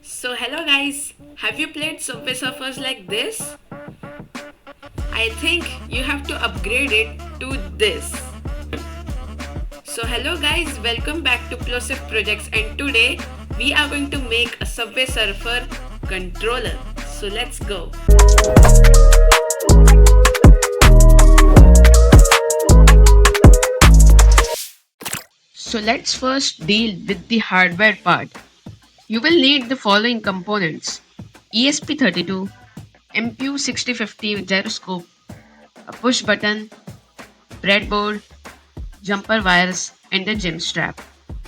So hello guys, have you played Subway Surfers like this? I think you have to upgrade it to this. So hello guys, welcome back to Plosive Projects, and today we are going to make a Subway Surfer controller. So let's go. So let's first deal with the hardware part. You will need the following components: ESP32, MPU 6050 gyroscope, a push button, breadboard, jumper wires, and the gym strap.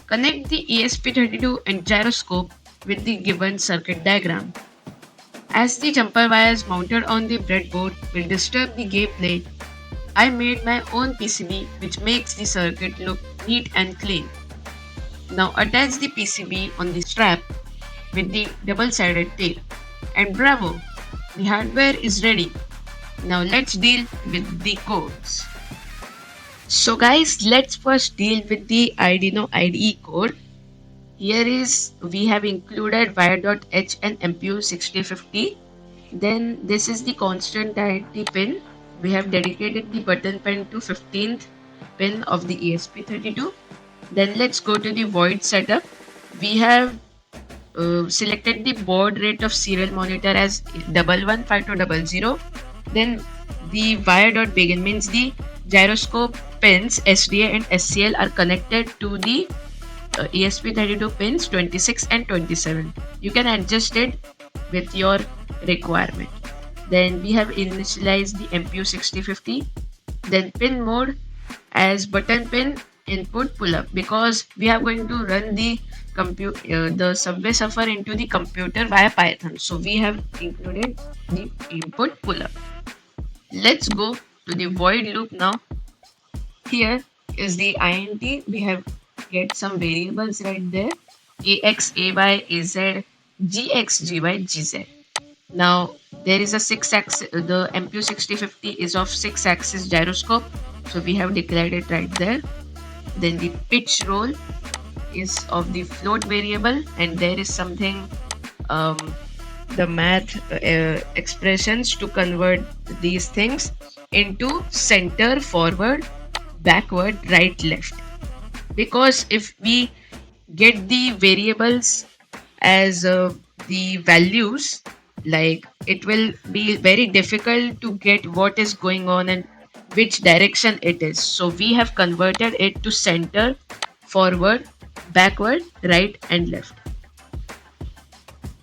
Connect the ESP32 and gyroscope with the given circuit diagram. As the jumper wires mounted on the breadboard will disturb the gameplay, I made my own PCB which makes the circuit look neat and clean. Now attach the PCB on the strap with the double-sided tape. And bravo! The hardware is ready. Now let's deal with the codes. So guys, let's first deal with the Arduino IDE code. Here is we have included wire.h and MPU 6050. Then this is the constancy pin. We have dedicated the button pin to 15th pin of the ESP32. Then let's go to the void setup. We have selected the baud rate of serial monitor as 115200. Then the wire.begin means the gyroscope pins SDA and SCL are connected to the ESP32 pins 26 and 27. You can adjust it with your requirement. Then we have initialized the MPU 6050. Then pin mode as button pin input pull up, because we are going to run the the Subway Surfer into the computer via Python. So we have included the input pull up. Let's go to the void loop now. Here is the int. We have get some variables right there: ax, ay, az, gx, gy, gz. Now there is a 6-axis. The MPU 6050 is of 6-axis gyroscope, so we have declared it right there. Then the pitch roll is of the float variable, and there is something the math expressions to convert these things into center, forward, backward, right, left. Because if we get the variables as the values, like, it will be very difficult to get what is going on and which direction it is. So we have converted it to center, forward, backward, right, and left.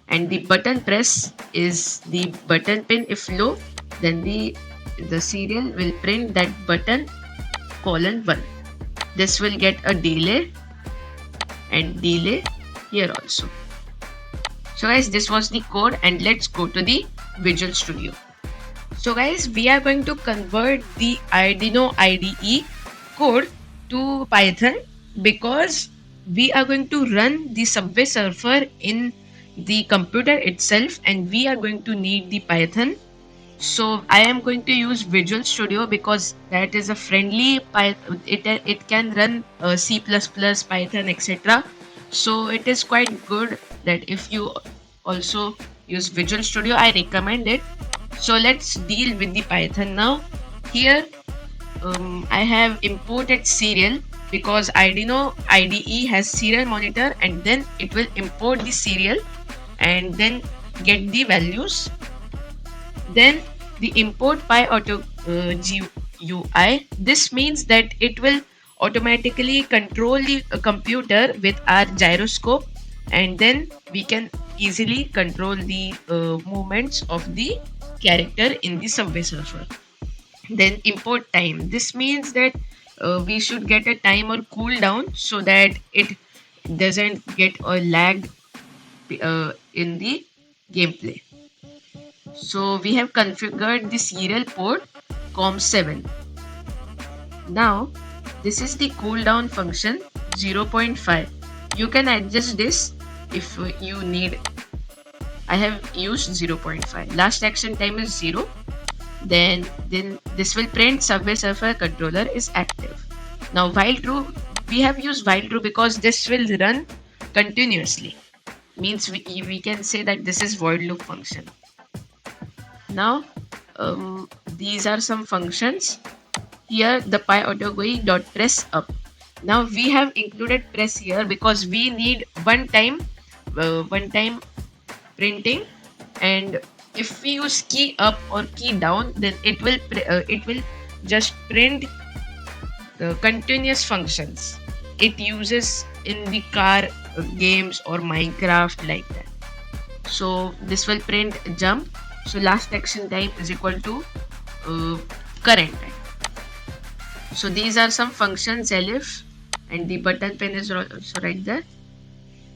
And the button press is the button pin if low, then the serial will print that button colon 1. This will get a delay and delay here also. So guys, this was the code, and let's go to the Visual Studio. So guys, we are going to convert the Arduino IDE code to Python, because we are going to run the Subway Surfer in the computer itself, and we are going to need the Python. So I am going to use Visual Studio because that is a friendly Python. It can run C++, Python, etc. So it is quite good that if you also use Visual Studio, I recommend it. So let's deal with the Python now. Here I have imported serial because Arduino IDE has serial monitor, and then it will import the serial and then get the values. Then the import PyAuto GUI. This means that it will automatically control the computer with our gyroscope, and then we can easily control the movements of the character in the Subway Surfer. Then import time. This means that we should get a time or cooldown so that it doesn't get a lag in the gameplay. So we have configured the serial port COM7. Now this is the cooldown function 0.5. You can adjust this if you need. I have used 0.5. Last action time is 0. Then this will print Subway Surfer controller is active. Now while true, we have used while true because this will run continuously. means we can say that this is void loop function. Now these are some functions. Here the pyautoGUI dot press up. Now we have included press here because we need one time printing, and if we use key up or key down, then it will just print the continuous functions it uses in the car games or Minecraft like that. So this will print jump. So last action time is equal to current time. So these are some functions elif, and the button pin is also right there.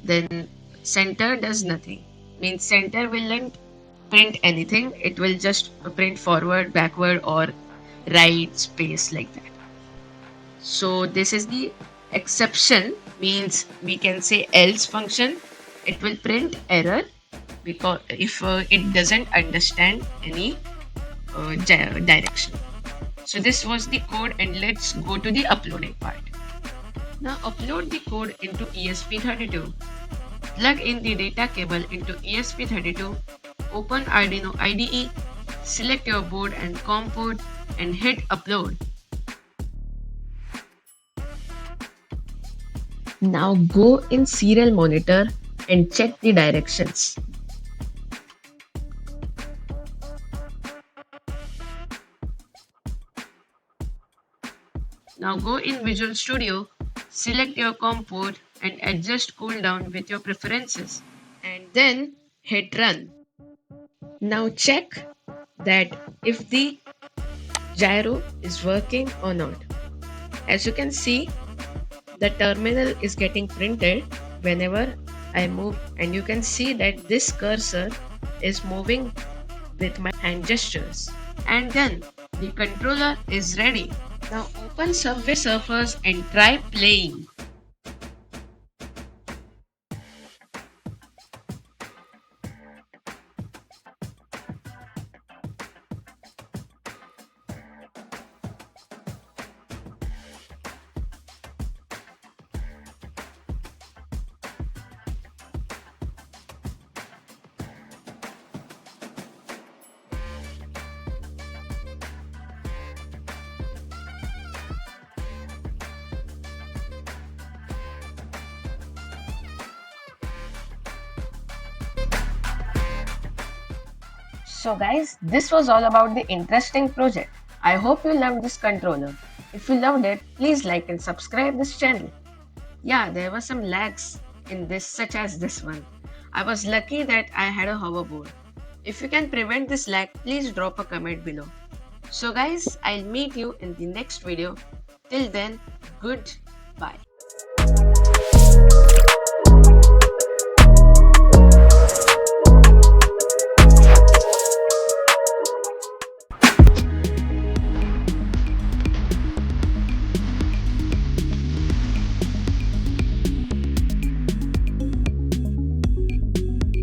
Then center does nothing, means center will not print anything, it will just print forward, backward, or right space like that. So this is the exception, means we can say else function. It will print error because if it doesn't understand any direction. So this was the code, and let's go to the uploading part. Now upload the code into ESP32. Plug in the data cable into ESP32. Open Arduino IDE. Select your board and COM port and hit upload. Now go in serial monitor and check the directions. Now go in Visual Studio, select your COM port and adjust cooldown with your preferences, and then hit run. Now check that if the gyro is working or not. As you can see, the terminal is getting printed whenever I move, and you can see that this cursor is moving with my hand gestures. And then the controller is ready. Now open Subway Surfers and try playing. So guys, this was all about the interesting project. I hope you loved this controller. If you loved it, please like and subscribe this channel. Yeah, there were some lags in this, such as this one. I was lucky that I had a hoverboard. If you can prevent this lag, please drop a comment below. So guys, I'll meet you in the next video. Till then, goodbye.